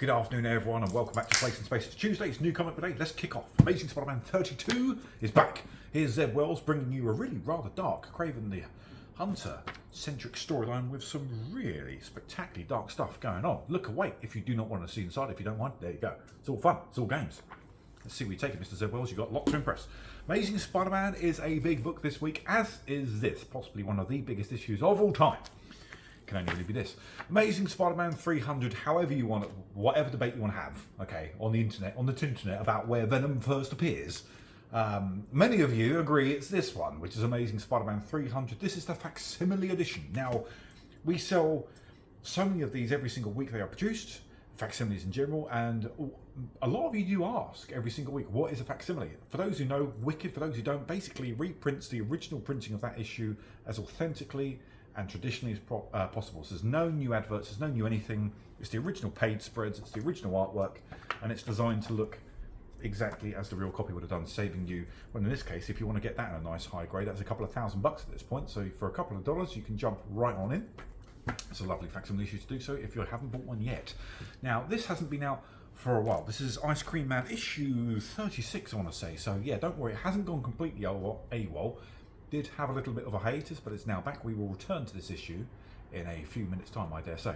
Good afternoon everyone and welcome back to Place and Space. It's Tuesday, it's new comic day. Let's kick off. Amazing Spider-Man 32 is back. Here's Zeb Wells bringing you a really rather dark Kraven the Hunter-centric storyline with some really spectacularly dark stuff going on. Look away if you do not want to see inside. If you don't want, there you go. It's all fun, it's all games. Let's see where you take it, Mr. Zeb Wells. You've got a lot to impress. Amazing Spider-Man is a big book this week, as is this, possibly one of the biggest issues of all time. Can only really be this. Amazing Spider-Man 300, however you want it, whatever debate you want to have, okay, on the internet, about where Venom first appears. Many of you agree it's this one, which is Amazing Spider-Man 300. This is the facsimile edition. Now, we sell so many of these every single week they are produced, facsimiles in general, and a lot of you do ask every single week, what is a facsimile? For those who know, wicked. For those who don't, basically reprints the original printing of that issue as authentically and traditionally as possible. So there's no new adverts, there's no new anything. It's the original page spreads, it's the original artwork, and it's designed to look exactly as the real copy would have done, saving you, well in this case, if you want to get that in a nice high grade, that's a couple of $1,000 at this point. So for a couple of dollars, you can jump right on in. It's a lovely facsimile issue to do so if you haven't bought one yet. Now, this hasn't been out for a while. This is Ice Cream Man issue 36, I want to say. So yeah, don't worry, it hasn't gone completely AWOL. Did have a little bit of a hiatus, but it's now back. We will return to this issue in a few minutes' time, I dare say.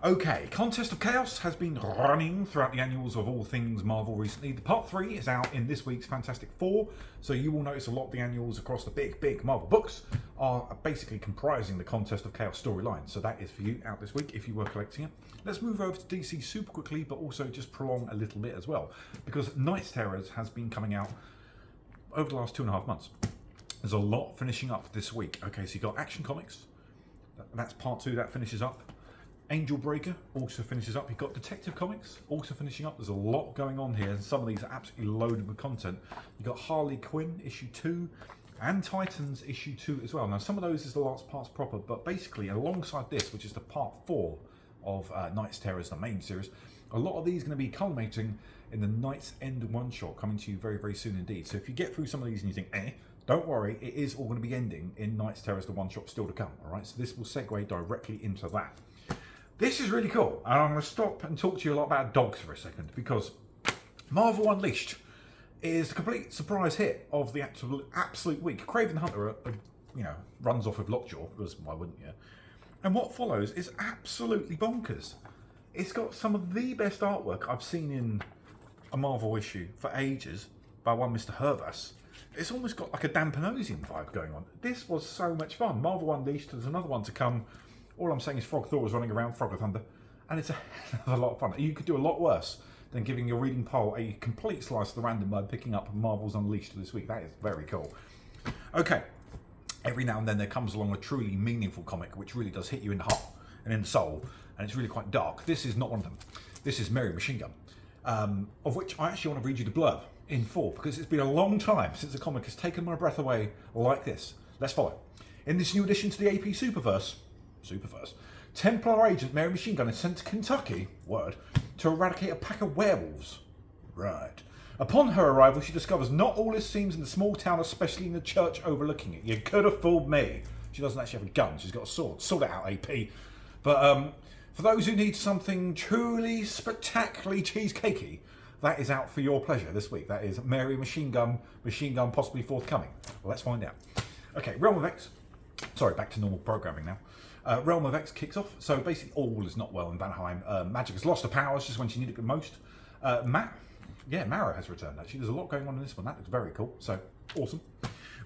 Okay, Contest of Chaos has been running throughout the annuals of all things Marvel recently. The part 3 is out in this week's Fantastic Four, so you will notice a lot of the annuals across the big Marvel books are basically comprising the Contest of Chaos storyline. So that is for you out this week if you were collecting it. Let's move over to DC super quickly, but also just prolong a little bit as well, because Night's Terrors has been coming out over the last 2.5 months. There's a lot finishing up this week. Okay, so you've got Action Comics, that's part 2, that finishes up. Angel Breaker also finishes up. You've got Detective Comics also finishing up. There's a lot going on here, and some of these are absolutely loaded with content. You've got Harley Quinn issue 2 and Titans issue 2 as well. Now, some of those is the last parts proper, but basically alongside this, which is the part 4 of Night's Terrors, the main series, a lot of these are going to be culminating in the Night's End one-shot coming to you very soon indeed. So if you get through some of these and you think, don't worry, it is all going to be ending in Night's Terrors, the one-shot still to come, alright? So this will segue directly into that. This is really cool, and I'm going to stop and talk to you a lot about dogs for a second, because Marvel Unleashed is a complete surprise hit of the absolute week. Kraven the Hunter, runs off with Lockjaw, because why wouldn't you? And what follows is absolutely bonkers. It's got some of the best artwork I've seen in a Marvel issue for ages by one Mr. Hervas. It's almost got like a Dampanosian vibe going on. This was so much fun. Marvel Unleashed, there's another one to come. All I'm saying is Frog Thor is running around, Frog of Thunder, and it's a hell of a lot of fun. You could do a lot worse than giving your reading pile a complete slice of the random by picking up Marvel's Unleashed this week. That is very cool. Okay, every now and then there comes along a truly meaningful comic which really does hit you in the heart and in the soul, and it's really quite dark. This is not one of them. This is Mary Machine Gun, of which I actually want to read you the blurb in full, because it's been a long time since a comic has taken my breath away like this. Let's follow. In this new addition to the AP Superverse, Templar agent Mary Machine Gun is sent to Kentucky, to eradicate a pack of werewolves. Right. Upon her arrival, she discovers not all is seems in the small town, especially in the church overlooking it. You could have fooled me. She doesn't actually have a gun, she's got a sword. Sort it out, AP. But for those who need something truly spectacularly cheesecakey, that is out for your pleasure this week. That is Mary Machine Gun possibly forthcoming. Well, let's find out. Okay, Realm of X. Sorry, back to normal programming now. Realm of X kicks off. So basically all is not well in Valheim. Magic has lost her powers just when she needed it most. Mara has returned actually. There's a lot going on in this one. That looks very cool. So, awesome.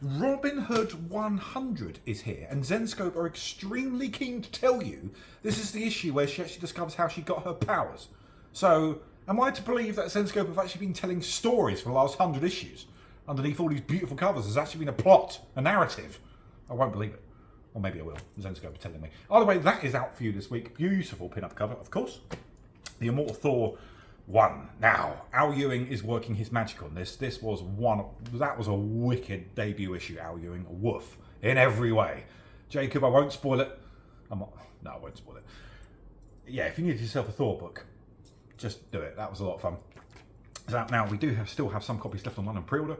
Robin Hood 100 is here, and Zenscope are extremely keen to tell you this is the issue where she actually discovers how she got her powers. So, am I to believe that Zenscope have actually been telling stories for the last 100 issues? Underneath all these beautiful covers, there's actually been a plot, a narrative. I won't believe it. Or maybe I will. Zenscope are telling me. Either way, that is out for you this week. Beautiful pin-up cover, of course. The Immortal Thor 1. Now, Al Ewing is working his magic on this. That was a wicked debut issue, Al Ewing. A woof. In every way. Jacob, I won't spoil it. I won't spoil it. Yeah, if you need yourself a Thor book, just do it. That was a lot of fun. It's out now. We still have some copies left on London pre-order.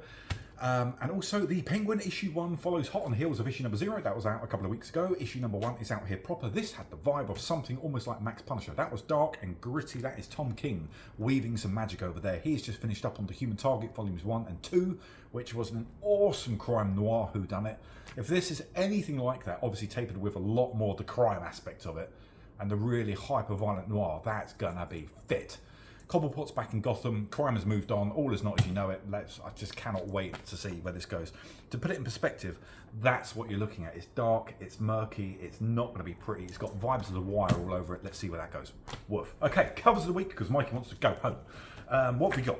And also the Penguin issue 1 follows hot on the heels of issue number 0. That was out a couple of weeks ago. Issue number 1 is out here proper. This had the vibe of something almost like Max Punisher. That was dark and gritty. That is Tom King weaving some magic over there. He's just finished up on the Human Target volumes 1 and 2, which was an awesome crime noir whodunit. If this is anything like that, obviously tapered with a lot more the crime aspect of it and the really hyper-violent noir, that's gonna be fit. Cobblepot's back in Gotham, crime has moved on, all is not as you know it. I just cannot wait to see where this goes. To put it in perspective, that's what you're looking at. It's dark, it's murky, it's not going to be pretty, it's got vibes of The Wire all over it. Let's see where that goes. Woof. Okay, covers of the week, because Mikey wants to go home. What have we got?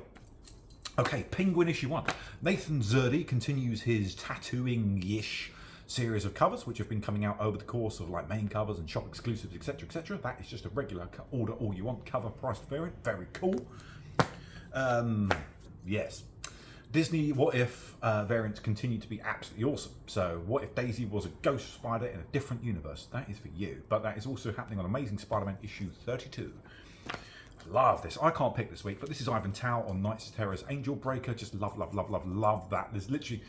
Okay, Penguin issue 1. Nathan Zerdy continues his tattooing-ish series of covers which have been coming out over the course of like main covers and shop exclusives, etc, etc. That is just a regular order all you want cover priced variant. Very cool. Yes, Disney What If variants continue to be absolutely awesome. So what if Daisy was a ghost spider in a different universe? That is for you, but that is also happening on Amazing Spider-Man issue 32. Love this. I can't pick this week, but this is Ivan Tao on Knights of Terror's Angel Breaker. Just love that. There's literally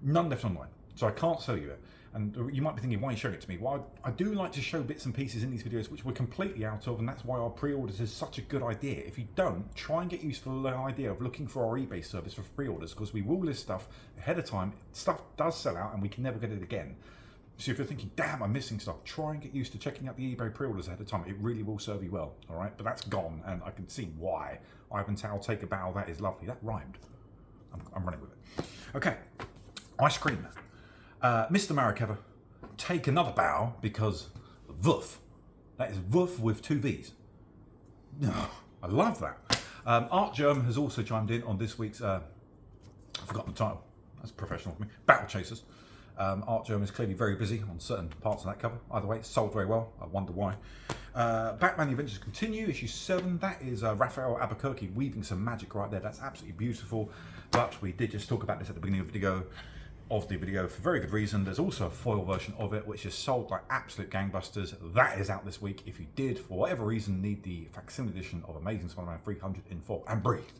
none left online, so I can't sell you it. And you might be thinking, why are you showing it to me? Well, I do like to show bits and pieces in these videos which we're completely out of, and that's why our pre-orders is such a good idea. If you don't, try and get used to the idea of looking for our eBay service for pre-orders, because we will list stuff ahead of time. Stuff does sell out and we can never get it again. So if you're thinking, damn, I'm missing stuff, try and get used to checking out the eBay pre-orders ahead of time. It really will serve you well, all right? But that's gone, and I can see why. Ivan Tao, take a bow, that is lovely. That rhymed. I'm running with it. Okay, Ice Cream. Mr. Marrakever, take another bow, because woof. That is woof with 2 V's. I love that. Art Germ has also chimed in on this week's, I've forgotten the title, that's professional for me, Battle Chasers. Art Germ is clearly very busy on certain parts of that cover. Either way, it's sold very well. I wonder why. Batman The Adventures Continue, issue 7. That is Raphael Albuquerque weaving some magic right there. That's absolutely beautiful. But we did just talk about this at the beginning of the video for very good reason. There's also a foil version of it which is sold like absolute gangbusters. That is out this week if you did, for whatever reason, need the facsimile edition of Amazing Spider-Man 300 in full and breathed.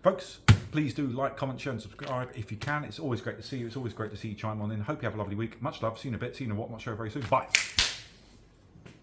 Folks, please do like, comment, share and subscribe if you can. It's always great to see you. It's always great to see you chime on in. Hope you have a lovely week. Much love. See you in a bit. See you in a what not show very soon. Bye.